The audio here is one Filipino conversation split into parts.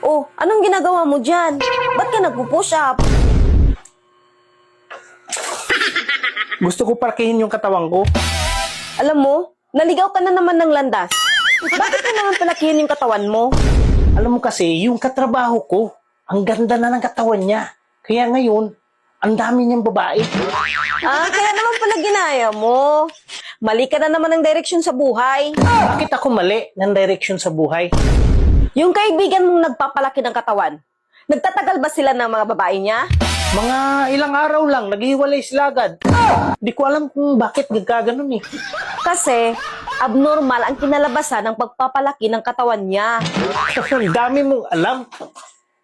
Oh, anong ginagawa mo dyan? Ba't ka nagpo-push up? Gusto ko parkihin yung katawan ko. Alam mo, naligaw ka na naman ng landas. Bakit ka naman palakihin yung katawan mo? Alam mo kasi, yung katrabaho ko, ang ganda na ng katawan niya. Kaya ngayon, ang dami niyang babae. Kaya naman pala ginaya mo. Mali ka na naman ng direksyon sa buhay. Bakit ako mali ng direction sa buhay? Yung kaibigan mong nagpapalaki ng katawan, nagtatagal ba sila ng mga babae niya? Mga ilang araw lang, naghiwalay sila agad. Di ko alam kung bakit gagaganon eh. Kasi, abnormal ang kinalabasan ng pagpapalaki ng katawan niya. Ang dami mong alam.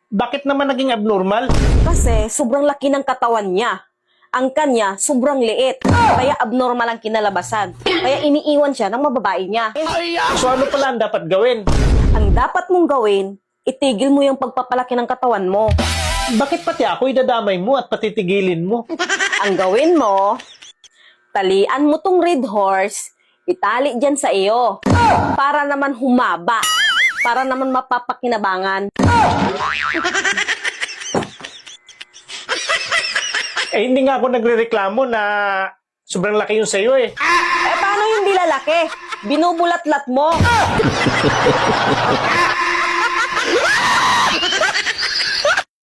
Bakit naman naging abnormal? Kasi, sobrang laki ng katawan niya. Ang kanya, sobrang liit. Kaya abnormal ang kinalabasan. Kaya iniiwan siya ng mababae niya. So ano pala ang dapat gawin? Ang dapat mong gawin, itigil mo yung pagpapalaki ng katawan mo. Bakit pati ako idadamay mo at patitigilin mo? Ang gawin mo, talian mo tong red horse, itali dyan sa iyo. Para naman humaba. Para naman mapapakinabangan. Hindi nga ako nagrereklamo na sobrang laki yung sayo eh. Paano hindi lalaki? Binubulat-lat mo.